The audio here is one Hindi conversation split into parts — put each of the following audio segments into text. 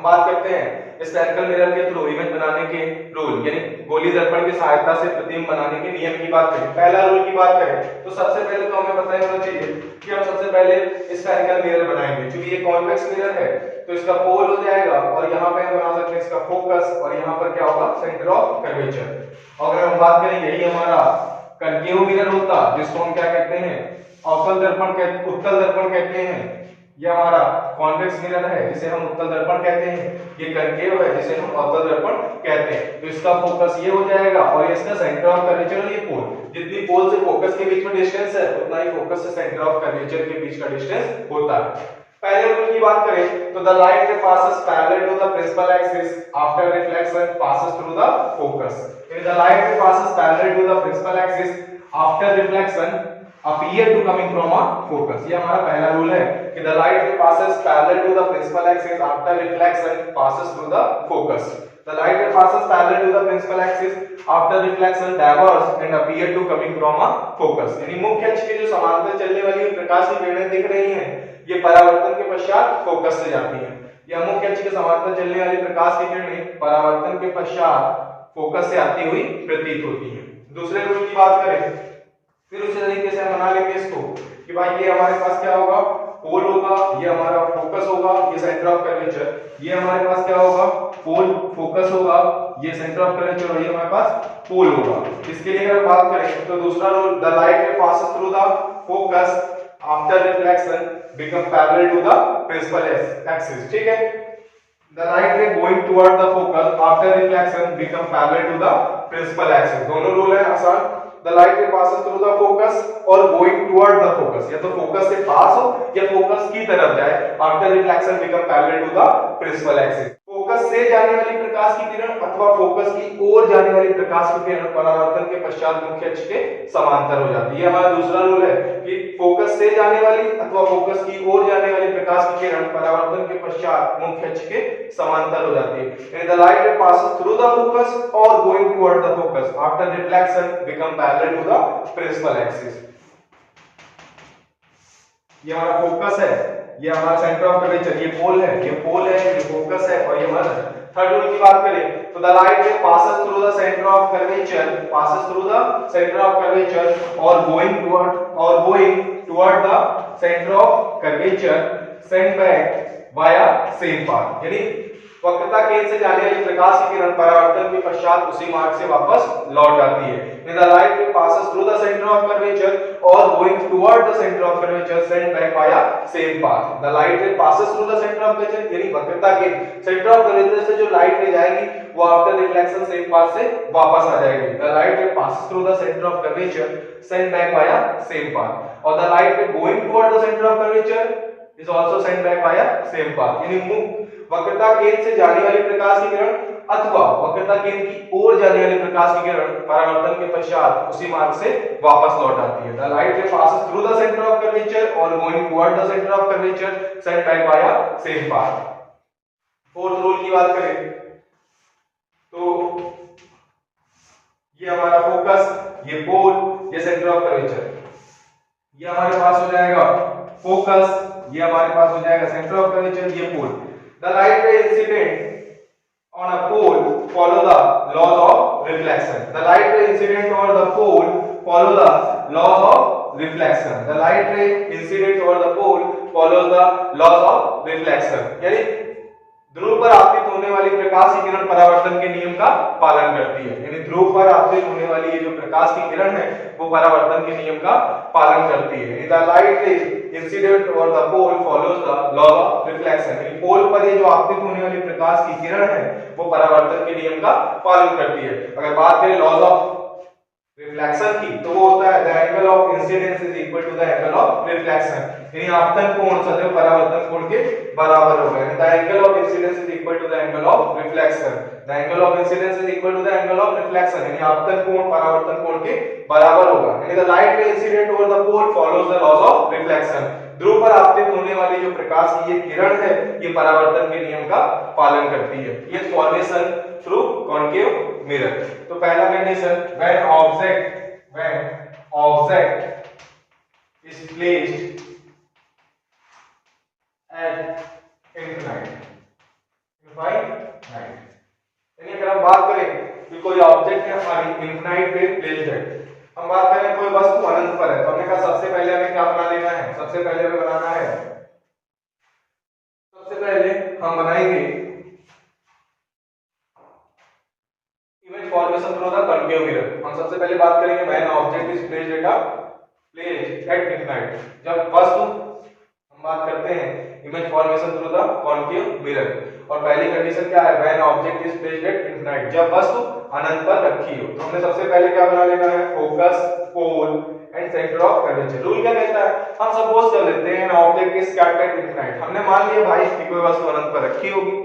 हम बात करते हैं स्फेरिकल मिरर के थ्रू इमेज बनाने के रूल, यानी गोली दर्पण की सहायता से प्रतिबिंब बनाने के नियम की बात करें। पहला रूल की बात करें तो सबसे पहले तो हमें पता होना चाहिए कि हम सबसे पहले स्फेरिकल मिरर बनाएंगे। क्योंकि ये कॉन्वेक्स मिरर है तो इसका पोल हो जाएगा और यहाँ पे हम बना सकते हैं इसका फोकस, और यहाँ पर क्या होगा, सेंटर ऑफ कर्वेचर। और अगर हम बात करें यही हमारा कनकेव मिरर होता जिसको हम क्या कहते हैं, उत्तल दर्पण कहते हैं। ये हमारा कॉन्वेक्स मिरर है जिसे हम उत्तल दर्पण कहते हैं, ये कनकेव है जिसे हम अवतल दर्पण कहते हैं। तो इसका फोकस ये हो जाएगा और ये इसका सेंटर ऑफ कर्वेचर, ये पोल, जितनी पोल से फोकस के बीच में डिस्टेंस है उतना ही फोकस से सेंटर ऑफ कर्वेचर के बीच का डिस्टेंस होता है। पहले रूल की बात करें तो द लाइट रे passes parallel to the principal axis after reflection passes through the focus. If the light ray passes parallel to the principal axis after reflection appear to coming from a focus. ये हमारा पहला रूल है कि the light ray passes parallel to the principal axis after reflection passes through the focus. The light ray passes parallel to the principal axis after reflection diverges and appear to coming from a focus. यानी मुख्य अक्ष के जो समांतर चलने वाली प्रकाश की किरणें दिख रही हैं ये परावर्तन के पश्चात फोकस से जाती हैं। यह मुख्य अक्ष के समांतर चलने वाली प्रकाश की किरणें परावर्तन के पश्चात फोकस से आती हुई प्रतीत होती हैं। दूसरे रूल की बात करें फिर उसी तरीके से हम बना लेंगे इसको कि भाई ये हमारे पास क्या होगा, पोल होगा, ये हमारा फोकस होगा, ये सेंटर ऑफ कर्वेचर, ये हमारे पास क्या होगा, पोल फोकस होगा, ये सेंटर ऑफ कर्वेचर, और ये हमारे पास पोल होगा। इसके लिए अगर बात करें तो दूसरा रूल, द लाइट रे passes through the focus after reflection become parallel to the principal axis, ठीक है। The light ray going toward the focus after reflection become parallel to the principal axis। दोनों रूल है आसान। The light ray passes through the focus और going toward the focus, या तो फोकस से पास हो या फोकस की तरफ जाए, after reflection become parallel to the principal axis। Focus से जाने वाली प्रकाश की किरण अथवा फोकस की ओर जाने वाली प्रकाश की किरण परावर्तन के पश्चात मुख्य अक्ष के समांतर हो जाती है। हमारा दूसरा रूल है कि फोकस से जाने वाली अथवा फोकस की ओर जाने वाली प्रकाश की किरण परावर्तन के पश्चात मुख्य अक्ष के समांतर हो जाती है। The light ray passes through the focus or going toward the focus after reflection become parallel to the principal axis। ये हमारा फोकस है, ये हमारा सेंटर ऑफ कर्वेचर, ये पोल है, ये फोकस है, और ये हमारा थर्ड रूल की बात करें तो द लाइट रे passes through the center of curvature, और going toward the center of curvature sent back via same path। यानी वक्रता केंद्र से जाने वाली प्रकाश की किरण परावर्तन के पश्चात उसी मार्ग से वापस लौट आती है। The light ray passes through the center of curvature or going toward the center of curvature sent back via same path। The light ray passes through the center of curvature, यानी वक्रता के सेंटर ऑफ कर्वेचर से जो लाइट रे जाएगी वो आफ्टर रिफ्लेक्शन सेम पाथ से वापस आ जाएगी। The light ray passes through the center of curvature sent back via same path, और the light ray going toward the center of curvature is also sent back via same path। यानी वक्रता केंद्र से जाने वाली प्रकाश की किरण अथवा वक्रता केंद्र की ओर जाने वाली प्रकाश की किरण परावर्तन के पश्चात उसी मार्ग से वापस लौट आती है। The light ray passes through the center of curvature or going toward the center of curvature sent back via same path। Fourth rule की बात करें तो ये हमारा फोकस, ये पोल, ये सेंटर ऑफ कर्वेचर, ये हमारे पास हो जाएगा फोकस, ये हमारे पास हो जाएगा सेंटर ऑफ कर्वेचर, ये पोल। The light ray incident on a pole follow the laws of reflection। The light ray incident on the pole follow the laws of reflection। The light ray incident on the pole follows the laws of reflection। यानी ध्रुव पर आपतित होने वाली प्रकाश की किरण परावर्तन के नियम का पालन करती है। यानी ध्रुव पर आपतित होने वाली ये जो प्रकाश की किरण है वो परावर्तन के नियम का पालन करती है। The light ray incident on the pole follows the law of reflection। यानी पोल पर ये जो आपतित होने वाली प्रकाश की किरण है वो परावर्तन के नियम का पालन करती है। अगर बात करें लॉज ऑफ रिफ्लेक्शन की तो वो होता है the angle of incidence is equal to the angle of reflection. यानी आपतन कोण सदैव परावर्तन कोण के बराबर होगा। यानी the angle of incidence is equal to the angle of reflection. The angle of incidence is equal to the angle of reflection, यानी आपतन कोण परावर्तन कोण के बराबर होगा। यानी the light ray incident over the pole follows the laws of reflection. ध्रुव पर आपतित होने वाली जो प्रकाश की ये किरण है ये परावर्तन के नियम का पालन करती है। ये फॉर्मेशन थ्रू कॉन्केव मिरर। तो पहला condition, when object is placed at infinite कि कोई ऑब्जेक्ट है हमारी इनफिनाइट पे प्लेस्ड है। हम बात करें कोई वस्तु अनंत पर है, तो हमने कहा सबसे पहले हमें क्या बना लेना है, सबसे पहले हमें बनाना है, सबसे पहले हम बनाएंगे image formation through the concave mirror. हम सबसे पहले बात करेंगे when object is placed at infinite, जब वस्तु, हम बात करते हैं image formation through the concave mirror, और पहली कंडीशन क्या है, when object is placed at infinite, जब वस्तु अनंत पर रखी हो। तो हमने सबसे पहले क्या बना लेना है, focus, pole and centre of curvature. Rule क्या कहता है, हम सपोज कर लेते हैं ऑब्जेक्ट इज स्कैटर्ड इनफिनाइट, हमने मान लिया भाई कि कोई वस्तु अनंत पर रखी होगी,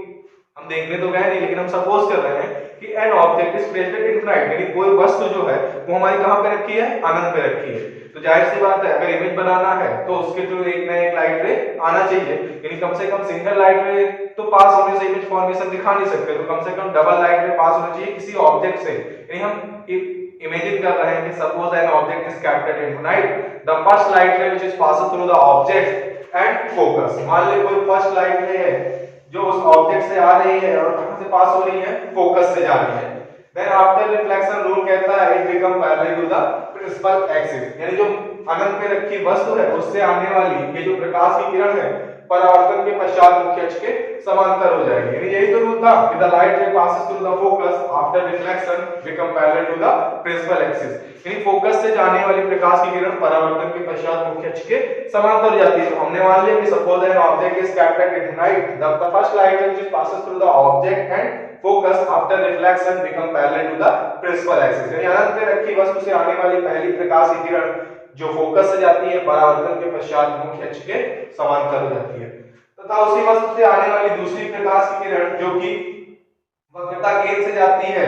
हम देखने तो गए नहीं, लेकिन हम सपोज कर रहे हैं कि N object is placed at infinite, यानी कोई वस्तु जो है वो हमारी कहां पे रखी है, अनंत पे रखी है। तो जाहिर सी बात है अगर इमेज बनाना है तो उसके थ्रू एक ना एक लाइट रे आना चाहिए, यानी कम से कम सिंगल लाइट रे तो पास होने से इमेज फॉर्मेशन दिखा नहीं सकते, तो कम से कम डबल लाइट रे पास होना चाहिए किसी ऑब्जेक्ट से। यानी हम इमेजिन कर रहे हैं कि suppose an object is captured in infinite, the first light ray which is passing through the object and focus. मान ले कोई फर्स्ट लाइट रे है जो उस ऑब्जेक्ट से आ रही है और कहां से पास हो रही है, फोकस से जा रही है। देन आफ्टर रिफ्लेक्शन रूल कहता है it become parallel to the principal axis, यानी जो अनंत में रखी वस्तु है उससे आने वाली ये जो प्रकाश की किरण है परावर्तन के पश्चात मुख्य अक्ष के समांतर हो जाएगी। यानी यही तो रूल था कि the light ray passes through the focus after reflection become parallel to the principal axis, यानी फोकस से जाने वाली प्रकाश की किरण परावर्तन के पश्चात मुख्य अक्ष के समांतर हो जाती है। तो हमने मान लिया कि suppose an object is captured in night, the first light ray which passes through the object and focus after reflection become parallel to the principal axis, यानी अनंत में रखी वस्तु से आने वाली पहली प्रकाश की किरण जो फोकस से जाती है परावर्तन के पश्चात मुख्य अक्ष के समांतर हो जाती है, तथा उसी वस्तु से आने वाली दूसरी प्रकाश की किरण जो कि वक्रता केंद्र से जाती है,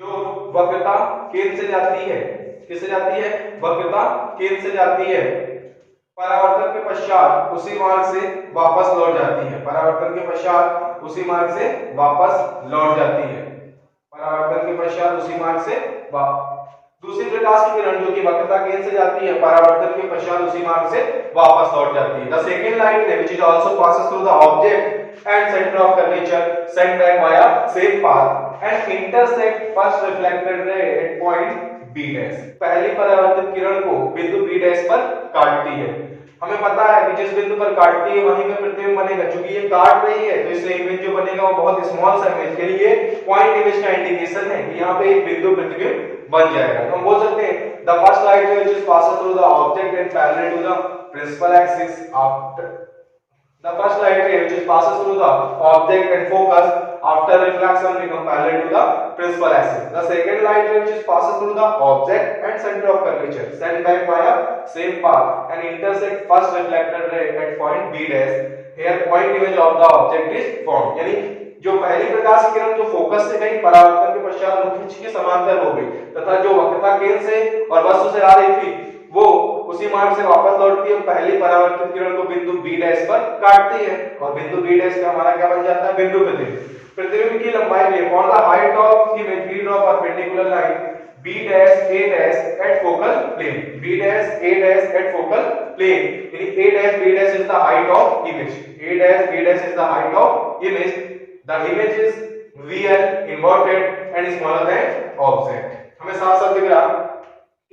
जो वक्रता केंद्र से जाती है, किससे जाती है, वक्रता केंद्र से जाती है, परावर्तन के पश्चात उसी मार्ग से वापस लौट जाती है, परावर्तन के पश्चात उसी मार्ग से वापस लौट जाती है, परावर्तन के पश्चात उसी मार्ग से दूसरी प्रकाश की किरण जो कि वक्रता केंद्र से जाती है परावर्तन के पश्चात उसी मार्ग से वापस लौट जाती है। The second light ray which is also passes through the object and centre of curvature send back via same path and intersect first reflected ray at point B dash, पहली परावर्तित किरण को बिंदु बी डैश पर काटती है। हमें पता है कि जिस बिंदु पर काटती है वहीं पे प्रतिबिंब बनेगा, क्योंकि ये काट रही है तो इसलिए इमेज जो बनेगा वो बहुत स्मॉल सा इमेज के लिए पॉइंट इमेज का इंडिकेशन है कि यहाँ पे एक बिंदु प्रतिबिंब बन जाएगा। तो हम बोल सकते हैं the first light ray which is passing through the object and parallel to the principal axis after the first light ray which is passes through the object and focus after reflection become parallel to the principal axis. The second light ray which is passes through the object and center of curvature sent back via same path and intersect first reflected ray at point B dash. Here point image of the object is formed. यानी जो पहली प्रकाश की किरण जो फोकस से गई परावर्तन के पश्चात मुख्य अक्ष के समांतर हो गई, तथा जो वक्रता केंद्र से और वस्तु से आ रही थी वो उसी मार्ग से वापस लौटती है, पहली परावर्तित किरण को बिंदु बी डैश पर काटती है और बिंदु बी डैश का हमारा क्या बन जाता है, बिंदु प्रतिबिंब। प्रतिबिंब की लंबाई में for the height of image we draw perpendicular line b dash a dash at focal plane, b dash a dash at focal plane, यानी a dash b dash is the height of image, a dash b dash is the height of image, the image is real, inverted and smaller than object। हमें साफ साफ दिख रहा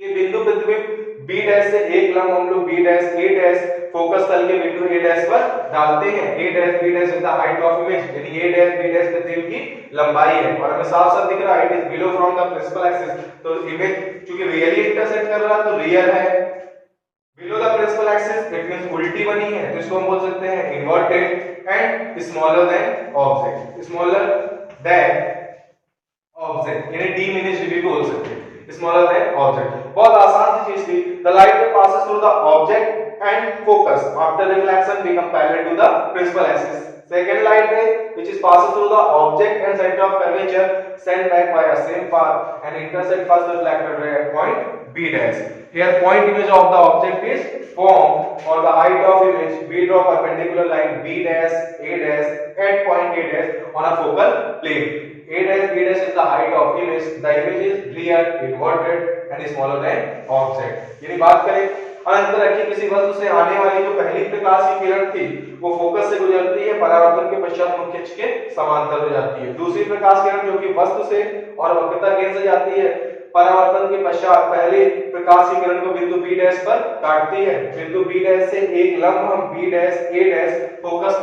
कि बिंदु प्रतिबिंब b डैश से एक लंब हम लोग b dash a dash focus तल के बिंदु a डैश पर डालते हैं, a dash b dash is the height of image, यानी a डैश b डैश प्रतिबिंब की लंबाई है और हमें साफ साफ दिख रहा है it is below from the principal axis. तो इमेज चूंकि रियली इंटरसेक्ट कर रहा है तो रियल है, below the principal axis it means उल्टी बनी है, तो इसको हम बोल सकते हैं inverted and smaller than object, smaller than object, यानी डिमिनिश्ड भी बोल सकते हैं, smaller than object। बहुत आसान सी चीज थी। The light ray passes through the object and focus after reflection become parallel to the principal axis। Second light ray which is passes through the object and center of curvature sent back via same path and intersect first reflected ray at point B dash। Here point image of the object is formed or the height of image we draw perpendicular line B dash A dash at point A dash on a focal plane। A dash B dash is the height of image, the image is real, inverted and smaller than object। यानी बात करें अंत रखी किसी वस्तु से आने वाली जो पहली प्रकाश की किरण थी वो फोकस से गुजरती है, परावर्तन के पश्चात मुख्य अक्ष के समांतर हो जाती है। दूसरी प्रकाश किरण जो कि वस्तु से और वक्रता केंद्र से जाती है, परावर्तन के पश्चात पहली प्रकाश की किरण को बिंदु B डैश पर काटती है। बिंदु B डैश से एक लंब हम B dash A dash focus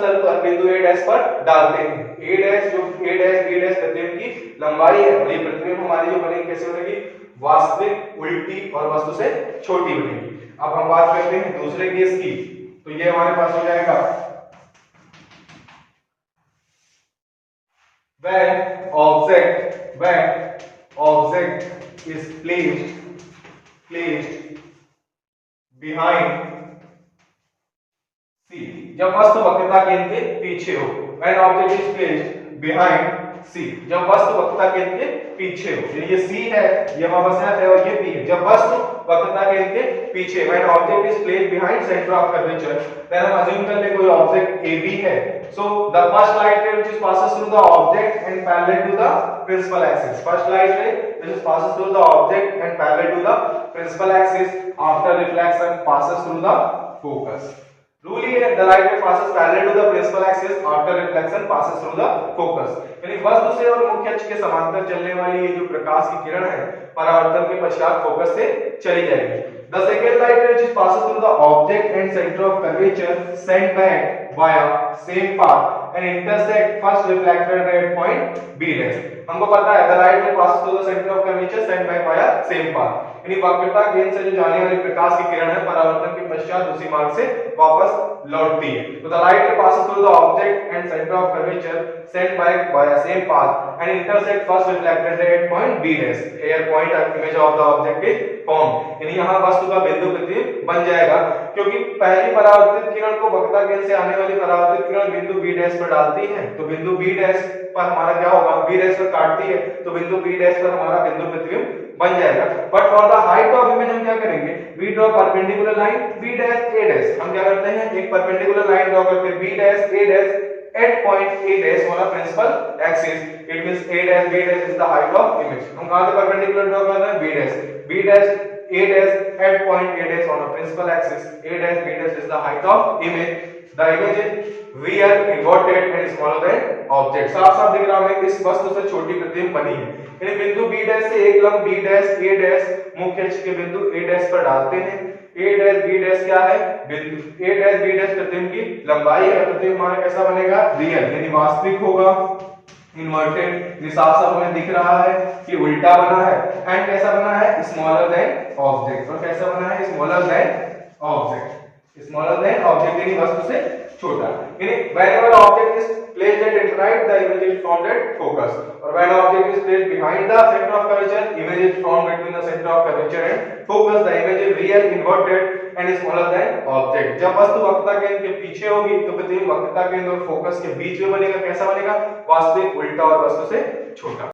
तल पर बिंदु A डैश पर डालते हैं। A डैश जो A डैश B डैश प्रतिबिंब की लंबाई है और ये प्रतिबिंब हमारी जो बनेगी कैसे बनेगी, वास्तविक, उल्टी और वस्तु से छोटी बनेगी। अब हम बात करते हैं दूसरे केस की, तो ये हमारे पास हो जाएगा when object is placed behind C, जब वस्तु वक्रता केंद्र के पीछे हो। when object is placed behind C, जब वस्तु वक्रता केंद्र के पीछे हो, ये C है, ये हमारे पास है और ये B है। जब वस्तु वक्रता केंद्र के पीछे, when object is placed behind center of curvature, then हम assume कर ले कोई ऑब्जेक्ट AB है। So the first light ray which passes through the object and parallel to the principal axis. First light ray which passes through the object and parallel to the principal axis after reflection passes through the focus. Rule है the light ray passes parallel to the principal axis after reflection passes through the focus. यानी वस्तु से और मुख्य अक्ष के समांतर चलने वाली ये जो प्रकाश की किरण है, परावर्तन के पश्चात फोकस से चली जाएगी। The second light ray which passes through the object and center of curvature sent back via same path and intersect first reflected ray at point B dash. हमको पता है the light ray passes through the center of curvature sent back via same path, यानी वक्रता केंद्र से जो जाने वाली प्रकाश की किरण है परावर्तन के पश्चात उसी मार्ग से वापस लौटती है। तो the light ray passes through the object and center of curvature sent back via same path and intersect first reflected ray at point B dash. Here point image of the object is formed, यानी यहाँ वस्तु का बिंदु प्रतिबिंब बन जाएगा, क्योंकि पहली परावर्तित किरण को वक्रता केंद्र से आने वाली परावर्तित किरण बिंदु B डैश पर डालती है, तो बिंदु B डैश पर हमारा क्या होगा, B डैश पर काटती है तो बिंदु B डैश पर हमारा बिंदु प्रतिबिंब बन जाएगा। But for the height of image हम क्या करेंगे, we draw perpendicular line B dash A dash. हम क्या करते हैं, एक परपेंडिकुलर लाइन ड्रॉ करते हैं B dash A dash at point A dash on a principal axis. It means A dash B dash is the height of image. हम कहाँ से परपेंडिकुलर ड्रॉ कर रहे हैं, B dash A dash at point A dash on a principal axis. A dash B dash is the height of image. The image is real, inverted and smaller than object. साफ साफ दिख रहा है इस वस्तु से छोटी प्रतिबिंब बनी है। यानी बिंदु B डैश से एक लंब B डैश A डैश मुख्य अक्ष के बिंदु A डैश पर डालते हैं। A डैश B डैश क्या है, बिंदु A डैश B डैश प्रतिबिंब की लंबाई है। प्रतिबिंब हमारा कैसा बनेगा, रियल यानी वास्तविक होगा। इन्वर्टेड साफ साफ हमें दिख रहा है कि उल्टा बना है। एंड कैसा बना है, स्मॉलर देन ऑब्जेक्ट। और कैसा बना है, smaller than object. Smaller than object यानी वस्तु से छोटा। यानी whenever object is placed at infinite, the image is formed at focus. और when object is placed behind the center of curvature, image is formed between the center of curvature and focus. The image is real, inverted and smaller than object. जब वस्तु वक्रता केंद्र के पीछे होगी तो प्रतिबिंब वक्रता केंद्र और फोकस के बीच में बनेगा। कैसा बनेगा, वास्तविक, उल्टा और वस्तु से छोटा।